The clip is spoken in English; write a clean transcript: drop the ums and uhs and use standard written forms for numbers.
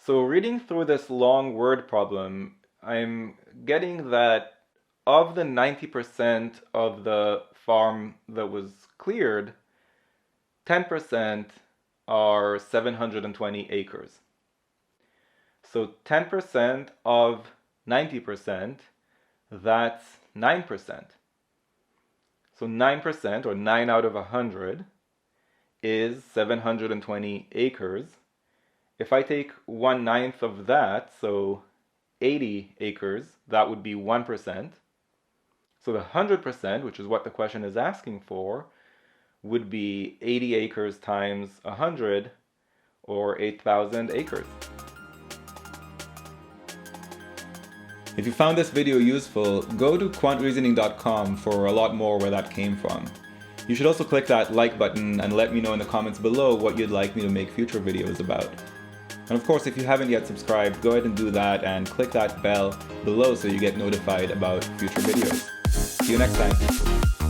So reading through this long word problem, I'm getting that of the 90% of the farm that was cleared, 10% are 720 acres. So 10% of 90%, that's 9%. So 9%, or 9 out of 100, is 720 acres. If I take 1/9 of that, so 80 acres, that would be 1%. So the 100%, which is what the question is asking for, would be 80 acres times 100, or 8,000 acres. If you found this video useful, go to quantreasoning.com for a lot more where that came from. You should also click that like button and let me know in the comments below what you'd like me to make future videos about. And of course, if you haven't yet subscribed, go ahead and do that and click that bell below so you get notified about future videos. See you next time.